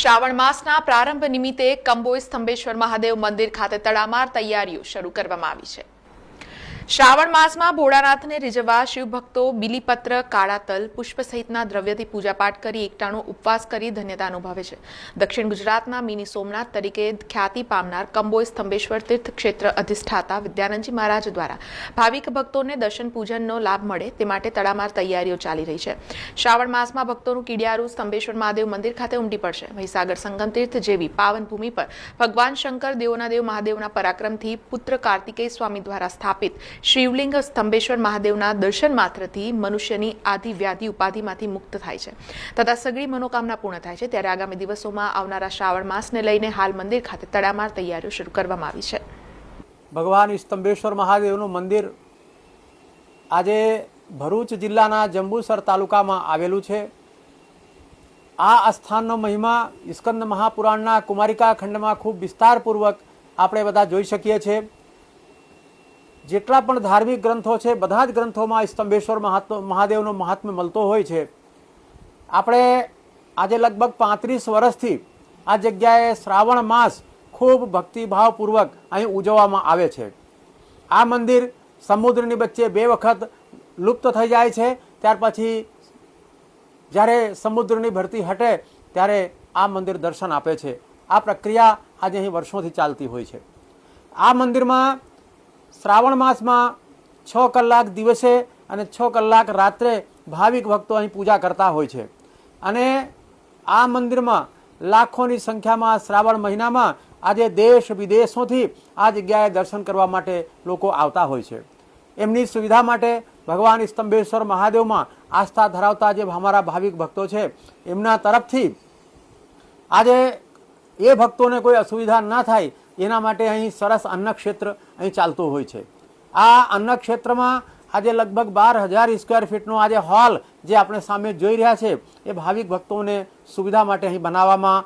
શ્રાવણ માસના પ્રારંભ નિમિત્તે કંબોઈ સ્તંભેશ્વર મહાદેવ મંદિર ખાતે તડામાર તૈયારીઓ શરૂ કરવામાં આવી છે। શ્રાવણ માસમાં ભોળાનાથને રીઝવવા શિવભક્તો બીલીપત્ર, કાળા તલ, પુષ્પ સહિતના દ્રવ્યથી પૂજાપાઠ કરી એકટાણો ઉપવાસ કરી ધન્યતા અનુભવે છે। દક્ષિણ ગુજરાતના મિની સોમનાથ તરીકે ખ્યાતિ પામનાર કંબોઈ સ્તંભેશ્વર તીર્થ ક્ષેત્ર અધિષ્ઠાતા વિદ્યાનંદજી મહારાજ દ્વારા ભાવિક ભક્તોને દર્શન પૂજનનો લાભ મળે તે માટે તડામાર તૈયારીઓ ચાલી રહી છે। શ્રાવણ માસમાં ભક્તોનું કીડિયારું સ્તંભેશ્વર મહાદેવ મંદિર ખાતે ઉમટી પડશે। મહીસાગર સંગમ તીર્થ જેવી પાવન ભૂમિ પર ભગવાન શંકર દેવોના દેવ મહાદેવના પરાક્રમથી પુત્ર કાર્તિકેય સ્વામી દ્વારા સ્થાપિત શિવલિંગ સ્તંભેશ્વર મહાદેવના દર્શન માત્રથી મનુષ્યની આદિ વ્યાધિ ઉપાધિમાંથી મુક્ત થાય છે તથા સગળી મનોકામના પૂર્ણ થાય છે। ત્યારે આગામી દિવસોમાં આવનારા શ્રાવણ માસને લઈને હાલ મંદિર ખાતે તડામાર તૈયારીઓ શરૂ કરવામાં આવી છે। ભગવાન સ્તંભેશ્વર મહાદેવનું મંદિર આજે ભરૂચ જિલ્લાના જંબુસર તાલુકામાં આવેલું છે। આ સ્થાનનો મહિમા સ્કંદ મહાપુરાણના કુમારિકા ખંડમાં ખૂબ વિસ્તારપૂર્વક આપણે બધા જોઈ શકીએ છીએ। જેટલા પણ ધાર્મિક ગ્રંથો છે બધા જ ગ્રંથોમાં સ્તંભેશ્વર મહાદેવનો મહાત્મ્ય મળતો હોય છે। આપણે આજે લગભગ 35 વર્ષથી આ જગ્યાએ શ્રાવણ માસ ખૂબ ભક્તિભાવપૂર્વક અહીં ઉજવવામાં આવે છે। આ મંદિર સમુદ્રની વચ્ચે 2 વખત લુપ્ત થઈ જાય છે, ત્યાર પછી જ્યારે સમુદ્રની ભરતી હટે ત્યારે આ મંદિર દર્શન આપે છે। આ પ્રક્રિયા આજે અહીં વર્ષોથી ચાલતી હોય છે। આ મંદિરમાં શ્રાવણ માસમાં 6 કલાક દિવસે અને 6 કલાક રાત્રે ભાવિક ભક્તો અહીં પૂજા કરતા હોય છે અને આ મંદિરમાં લાખોની સંખ્યામાં શ્રાવણ મહિનામાં આજે દેશ વિદેશોથી આ જગ્યાએ દર્શન કરવા માટે લોકો આવતા હોય છે। એમની સુવિધા માટે ભગવાન સ્તંભેશ્વર મહાદેવમાં આસ્થા ધરાવતા જે અમારા ભાવિક ભક્તો છે એમના તરફથી આજે એ ભક્તોને કોઈ અસુવિધા ન થાય એના માટે અહીં સરસ અન્નક્ષેત્ર અહીં ચાલતું હોય છે। આ અન્નક્ષેત્રમાં આજે લગભગ 12,000 સ્ક્વેર ફીટનો આજે હોલ જે આપણે સામે જોઈ રહ્યા છે એ ભાવિક ભક્તોને સુવિધા માટે અહીં બનાવવામાં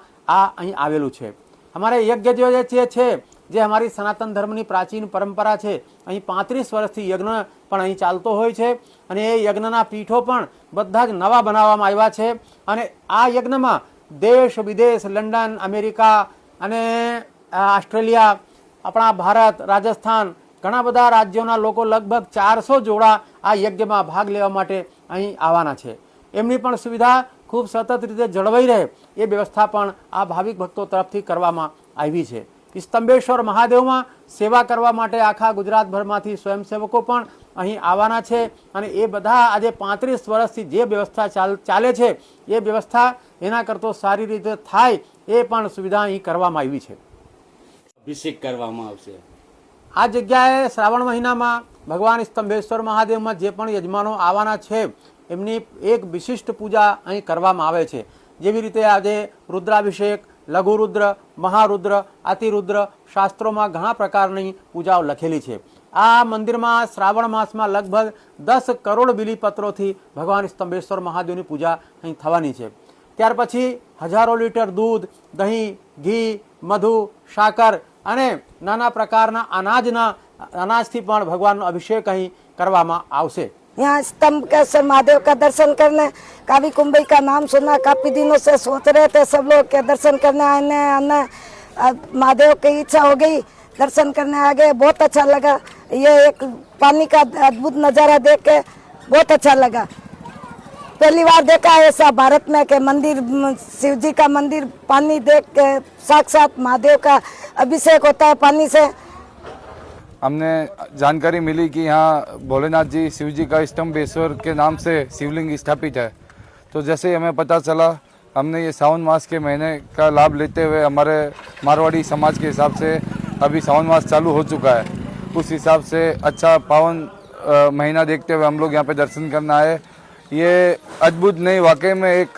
અહીં આવેલું છે। અમારે યજ્ઞ જે છે જે અમારી સનાતન ધર્મની પ્રાચીન પરંપરા છે, અહીં 35 વર્ષથી યજ્ઞ પણ અહીં ચાલતો હોય છે અને એ યજ્ઞના પીઠો પણ બધા જ નવા બનાવવામાં આવ્યા છે અને આ યજ્ઞમાં દેશ વિદેશ, લંડન, અમેરિકા અને ઓસ્ટ્રેલિયા, આપણા ભારત, રાજસ્થાન ઘણા બધા રાજ્યોના લોકો લગભગ 400 જોડા આ યજ્ઞમાં ભાગ લેવા માટે અહીં આવવાના છે। એમની પણ સુવિધા ખૂબ સતત રીતે જળવાઈ રહે એ વ્યવસ્થા પણ આ ભાવિક ભક્તો તરફથી કરવામાં આવી છે। સ્તંભેશ્વર મહાદેવમાં સેવા કરવા માટે આખા ગુજરાતભરમાંથી સ્વયંસેવકો પણ અહીં આવવાના છે અને એ બધા આજે 35 વર્ષથી જે વ્યવસ્થા ચાલે છે એ વ્યવસ્થા એના કરતો સારી રીતે થાય એ પણ સુવિધા અહીં કરવામાં આવી છે। અભિષેક કરવામાં આવશે। આ જગ્યાએ શ્રાવણ મહિનામાં ભગવાન સ્તંભેશ્વર મહાદેવમાં જે પણ યજમાનો આવવાના છે એમની એક વિશિષ્ટ પૂજા અહીં કરવામાં આવે છે। જેવી રીતે આજે રુદ્રાભિષેક, લઘુરુદ્ર, મહારુદ્ર, અતિરુદ્ર શાસ્ત્રોમાં ઘણા પ્રકારની પૂજાઓ લખેલી છે। આ મંદિરમાં શ્રાવણ માસમાં લગભગ 10 કરોડ બીલીપત્રોથી ભગવાન સ્તંભેશ્વર મહાદેવની પૂજા અહીં થવાની છે। ત્યાર પછી હજારો લીટર દૂધ, દહીં, ઘી, મધુ, સાકર અને નાના પ્રકારના અનાજથી પણ ભગવાનનો અભિષેક અહીં કરવામાં આવશે। यहाँ स्तंभेश्वर महादेव का दर्शन करने कावी कुंभई का नाम सुना, काफी दिनों से सोच रहे थे सब लोग के दर्शन करने आने महादेव की इच्छा हो गई, दर्शन करने आ गए। बहुत अच्छा लगा, ये एक पानी का अद्भुत नज़ारा देख के बहुत अच्छा लगा। पहली बार देखा ऐसा भारत में कि मंदिर, शिव जी का मंदिर पानी देख के साक्षात महादेव का अभिषेक होता है पानी से। हमने जानकारी मिली कि यहाँ भोलेनाथ जी शिव जी का स्तंभेश्वर के नाम से शिवलिंग स्थापित है। तो जैसे ही हमें पता चला, हमने ये सावन मास के महीने का लाभ लेते हुए हमारे मारवाड़ी समाज के हिसाब से अभी सावन मास चालू हो चुका है, उस हिसाब से अच्छा पावन महीना देखते हुए हम लोग यहाँ पे दर्शन करना आए। ये अद्भुत नहीं, वाकई में एक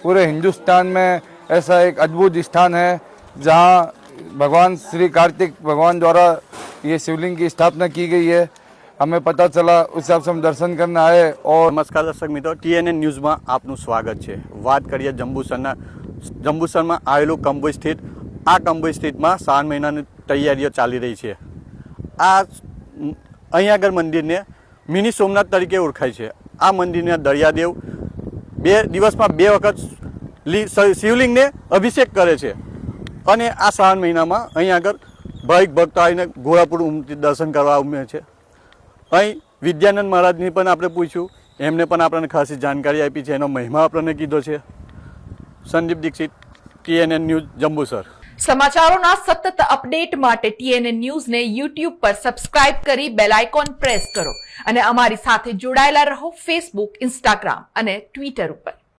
पूरे हिंदुस्तान में ऐसा एक अद्भुत स्थान है जहाँ भगवान श्री कार्तिक भगवान द्वारा ये शिवलिंग की स्थापना की गई है। हमें पता चला, उस हिसाब से हम दर्शन करने आए। और नमस्कार दर्शक मित्रों, TNN न्यूज़ में आपનું સ્વાગત છે। વાત કરીએ જંબુસરમાં આવેલું કંબોઈ સ્થિત આ કંબોઈ સ્થિતમાં શ્રાવણ મહિનાની તૈયારીઓ ચાલી રહી છે। આ અહીં આગળ મંદિરને મિની સોમનાથ તરીકે ઓળખાય છે। આ મંદિરના દરિયાદેવ 2 દિવસમાં 2 વખત શિવલિંગને અભિષેક કરે છે. અને આ શ્રાવણ મહિનામાં અહીં આગળ ભાવિક ભક્તો આવીને ઘોડાપુર ઉમટી દર્શન કરવા ઉમે છે. અહીં વિદ્યાનંદ મહારાજની પણ આપણે પૂછ્યું, એમને પણ આપણને ખાસી જાણકારી આપી છે, એનો મહિમા આપણને કીધો છે. Sandeep Dikshit, TNN news, Jambusar. સમાચારોના સતત અપડેટ માટે TNN ન્યૂઝને YouTube પર સબસ્ક્રાઇબ કરી બેલ આઇકોન પ્રેસ કરો અને અમારી સાથે જોડાયેલા રહો Facebook, Instagram અને Twitter ઉપર.